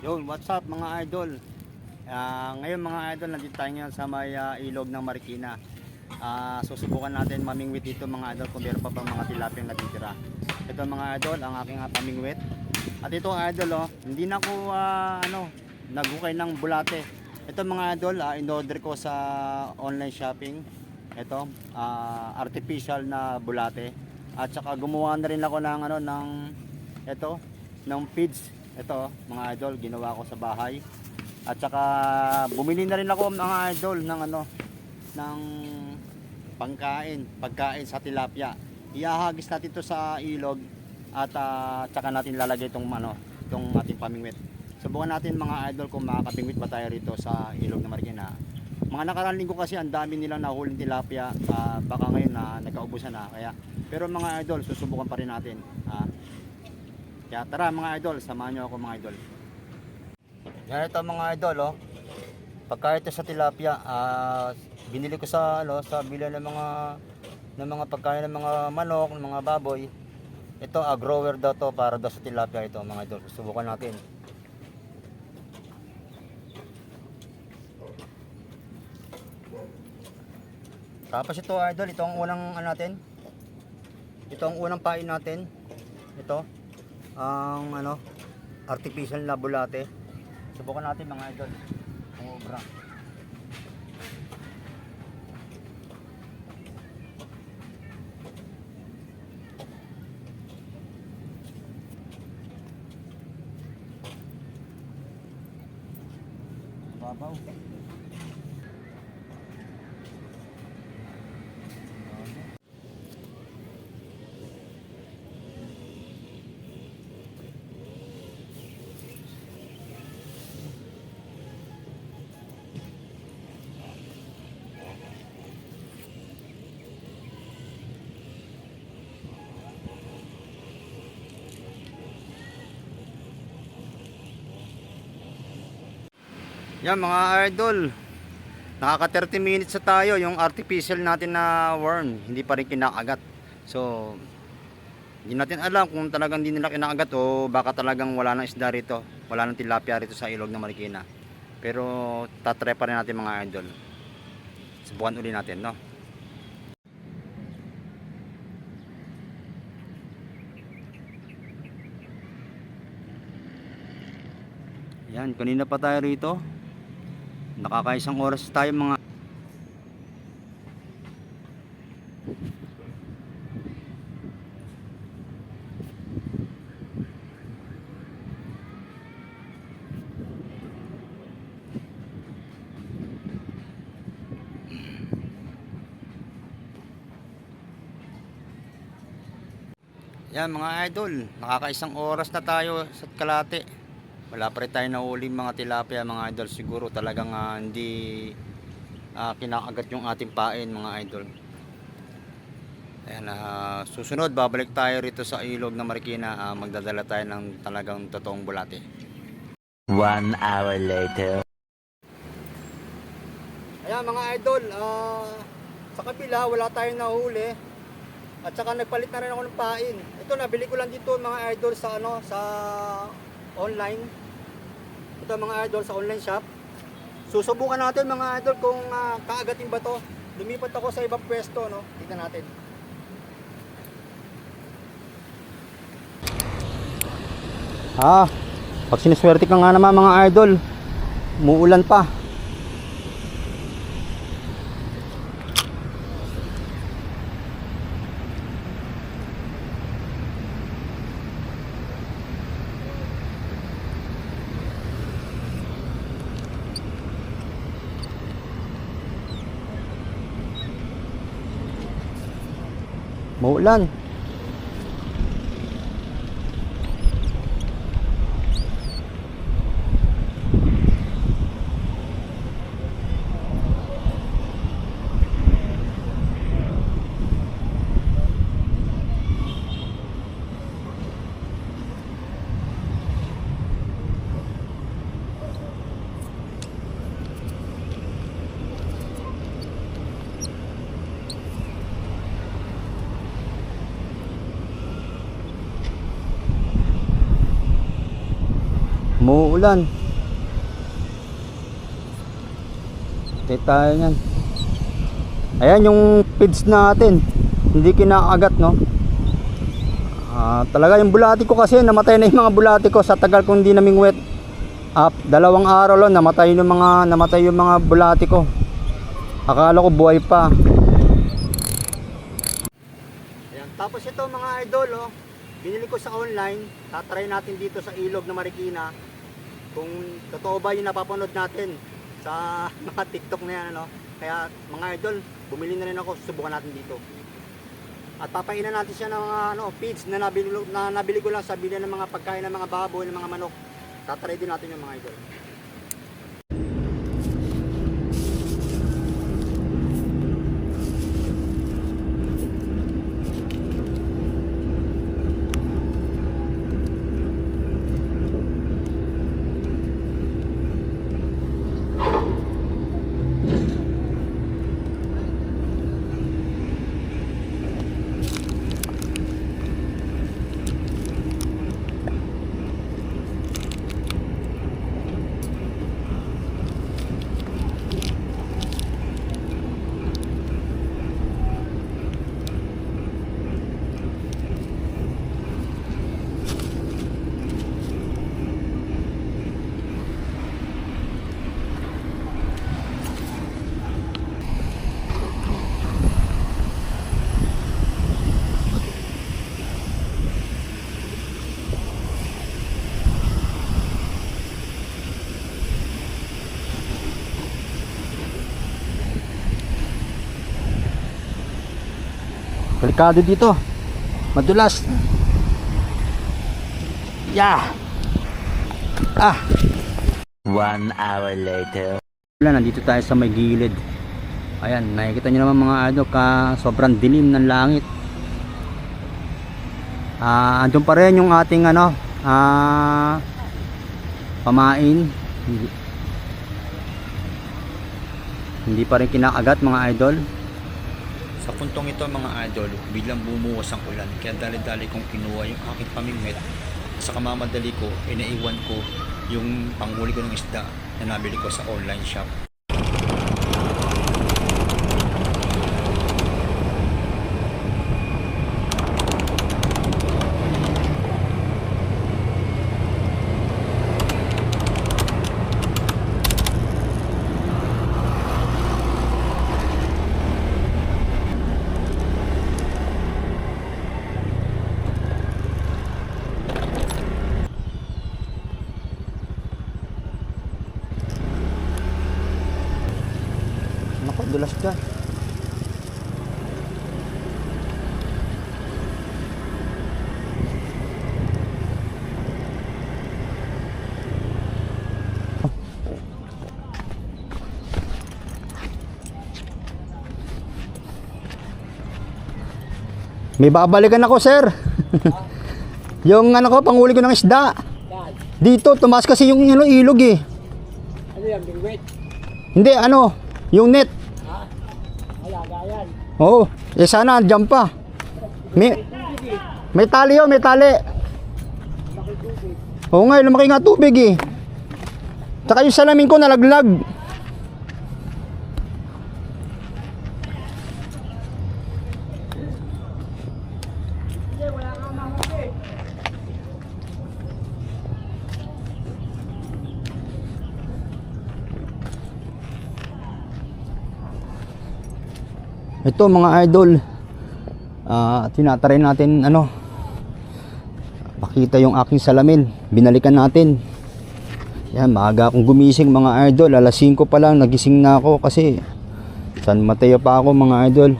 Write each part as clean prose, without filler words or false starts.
Yun, what's up mga idol? Ngayon mga idol, nandito tayo ngayon sa may ilog ng Marikina. Susubukan natin mamingwit dito mga idol kung meron pa bang mga tilapia na natitira. Ito mga idol, ang aking pamingwit. At ito idol, hindi na ako naghukay ng bulate. Ito mga idol, in-order ko sa online shopping. Ito, artificial na bulate. At saka gumawa na rin ako ng ng feeds. Ito mga idol, ginawa ko sa bahay. At saka bumili na rin ako mga idol ng ng pagkain sa tilapia. Ihahagis natin ito sa ilog at saka natin lalagay itong ating pamingwit. Subukan natin mga idol kung makakapingwit ba tayo rito sa ilog ng Marikina. Mga nakaraan linggo kasi ang dami nilang nahuling tilapia, baka ngayon na nagkaubusan na kaya. Pero mga idol, susubukan pa rin natin. Kaya tara mga idol, samahan nyo ako mga idol. Yan ito mga idol, pagka ito sa tilapia, binili ko sa bila ng mga pagkain ng mga manok, ng mga baboy. Ito grower daw to para daw sa tilapia ito mga idol. Subukan natin. Tapos ito idol, ito ang unang natin. Ito ang unang pain natin. Ito ang artificial na bulate. Subukan natin mga idol. Ang obra. Babaw. Yan mga idol, nakaka 30 minutes na tayo. Yung artificial natin na worm hindi pa rin kinakagat. So hindi natin alam kung talagang hindi nila kinakagat o baka talagang wala nang isda rito, wala nang tilapia rito sa ilog ng Marikina. Pero tatry pa rin natin mga idol. Subukan uli natin, no? Yan, kanina pa tayo rito. Nakakaisang oras tayo mga yan mga idol, nakakaisang oras na tayo sa kalate. Wala pa rin tayo nahuling mga tilapia mga idol. Siguro talagang hindi kinakagat yung ating pain mga idol. Ayan, susunod babalik tayo rito sa ilog ng Marikina. Magdadala tayo ng talagang totoong bulate. 1 hour later. Ayan mga idol, sa kabila wala tayong nahuli. At saka nagpalit na rin ako ng pain. Ito nabili ko lang dito mga idol sa sa online. Ito mga idol sa online shop. Susubukan natin mga idol kung kaagatin ba to. Lumipat ako sa ibang pwesto, no? Tingnan natin. Pag siniswerte ka nga naman mga idol, muulan pa. Maulan. Umuulan. Tay tayo yan. Ayan yung feeds natin. Hindi kinakagat, no? Talaga yung bulati ko kasi namatay na yung mga bulati ko sa tagal kong hindi naming wet. 2 araw lang namatay yung mga bulati ko. Akala ko buhay pa. Ayan, tapos ito mga idol, oh, binili ko sa online. Tatry natin dito sa ilog na Marikina kung totoo ba yung napapanood natin sa mga TikTok na yan, ano. Kaya mga idol, bumili na rin ako, subukan natin dito. At papainan natin siya ng mga feeds na nabili ko lang sa bilhan ng mga pagkain ng mga baboy, ng mga manok. Tatry din natin yung mga idol. Delikado dito. Madulas. Yeah. 1 hour later. Nandito tayo sa may gilid. Ayan, nakikita nyo naman mga sobrang dilim ng langit. Andun pa rin yung ating pamain. Hindi pa rin kinakagat mga idol. Sa puntong ito mga idol, biglang bumuwas ang ulan, kaya dali-dali kong kinuha yung aking pamingwit. Sa kamamadali ko, inaiwan ko yung panghuli ko ng isda na nabili ko sa online shop. Naku, dulas ka. May babalikan ako, sir. Yung panghuli ko ng isda. Dito, tumaas kasi yung ilog eh. Ano yan, bingwit? Hindi, yung net. Alagayan. Oo, sana andyan pa. May tali yun, may tali. Oo nga, lumaki nga tubig eh. Tsaka yung salamin ko nalaglag. Ito mga idol, tinatry natin pakita yung aking salamin. Binalikan natin. Yan, maaga akong gumising mga idol. Alas 5 pa lang nagising na ako kasi San Mateo pa ako mga idol.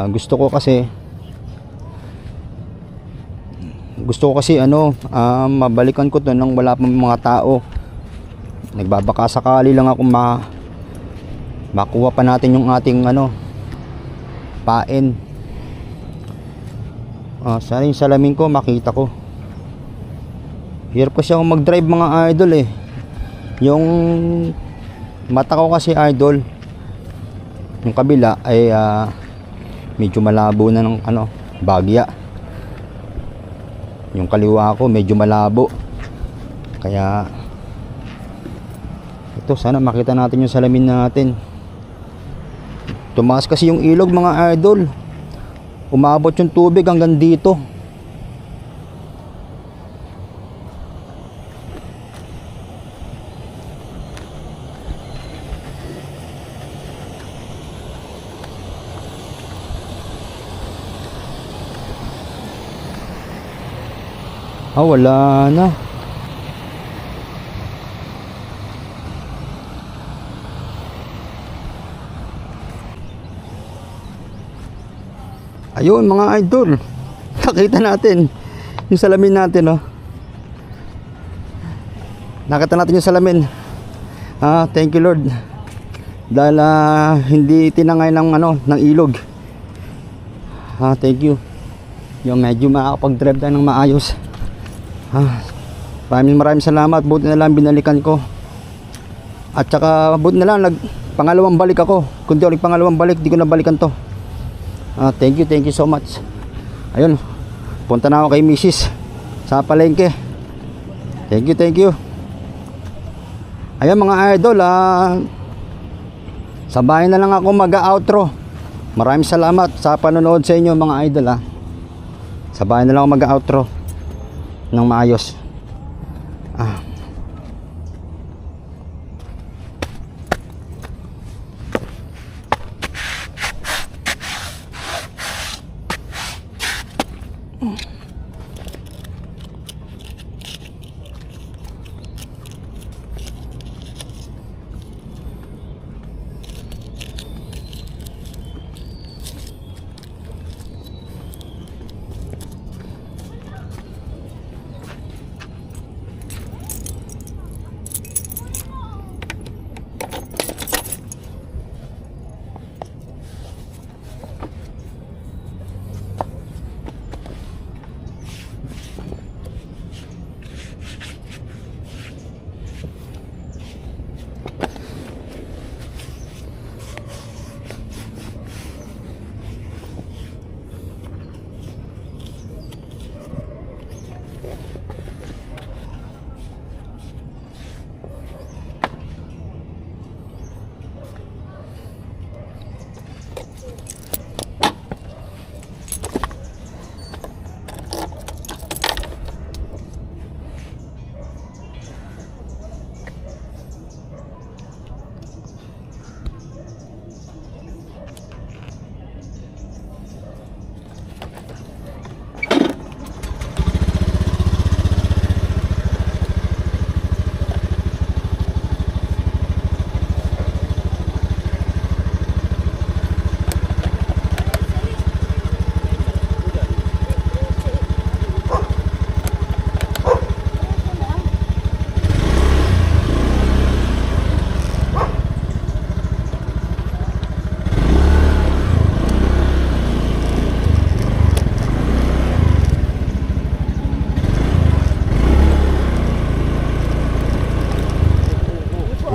Gusto ko kasi mabalikan ko to nang wala pang mga tao. Nagbabaka sakali lang ako makuha pa natin yung ating pain. Sana yung salamin ko makita ko. Hirap kasi ako mag-drive mga idol eh. Yung mata ko kasi idol, yung kabila ay medyo malabo na ng bagya. Yung kaliwa ko medyo malabo. Kaya ito, sana makita natin yung salamin natin. Tumaas kasi yung ilog mga idol. Umabot yung tubig hanggang dito. Wala na. Ayun mga idol. Nakita natin yung salamin natin, oh. Nakita natin yung salamin. Thank you Lord. Dahil hindi tinangay ng ng ilog. Thank you. Yung medyo makakapag-drive tayo ng maayos. Maraming salamat. Buti na lang binalikan ko. At saka buti na lang pangalawang balik ako. Kung di ulit pangalawang balik, di ko nabalikan to. Thank you so much. Ayun, punta na ako kay Mrs. sa palengke. Thank you. Ayun mga idol, sa bahay na lang ako mag-outro. Maraming salamat sa panonood sa inyo mga idol. Sa bahay na lang ako mag-outro ng maayos.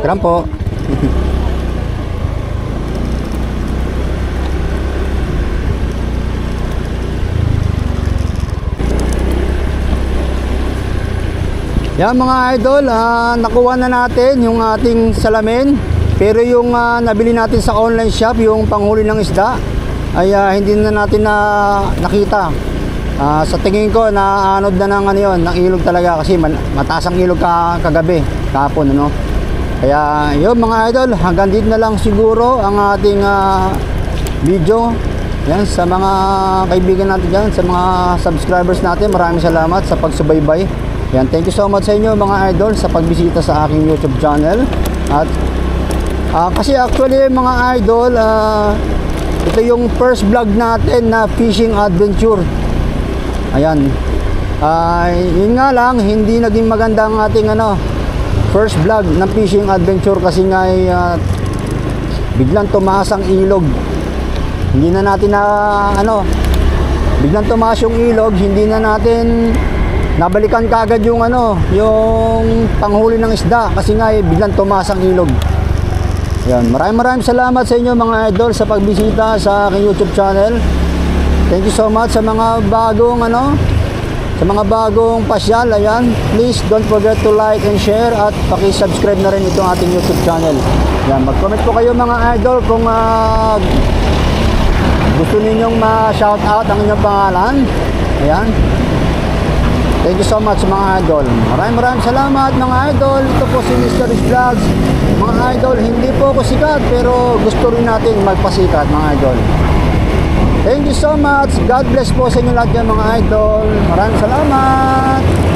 Kram po. Yan mga idol, nakuha na natin yung ating salamin. Pero yung nabili natin sa online shop, yung panghuli ng isda, ay hindi na natin nakita. Sa tingin ko, naanod na ng ng ilog talaga kasi mataas ang ilog kagabi, kahapon, ano. Kaya yun mga idol, hanggang dito na lang siguro ang ating video. Yan, sa mga kaibigan natin dyan, sa mga subscribers natin, maraming salamat sa pagsubaybay. Yan, thank you so much sa inyo mga idol sa pagbisita sa aking YouTube channel. At kasi actually mga idol, ito yung first vlog natin na fishing adventure. Ayan. Yun nga lang, hindi naging maganda ang ating first vlog ng fishing adventure kasi nga biglang tumaas ang ilog. Hindi na natin biglang tumaas yung ilog, hindi na natin nabalikan kaagad yung yung panghuli ng isda kasi nga biglang tumaas ang ilog. Yan, maraming salamat sa inyo mga idol sa pagbisita sa aking YouTube channel. Thank you so much sa mga bagong Sa mga bagong pasyal, ayan, please don't forget to like and share at paki-subscribe na rin itong ating YouTube channel. Yan, mag-comment po kayo mga idol kung gusto ninyong ma-shout out ang inyong pangalan. Ayan. Thank you so much mga idol. Maraming salamat mga idol. Ito po si Mr. Rich Vlogs. Mga idol, hindi po ako sikat pero gusto rin natin magpasikat mga idol. Thank you so much. God bless po sa inyo lahat yan mga idol. Maraming salamat.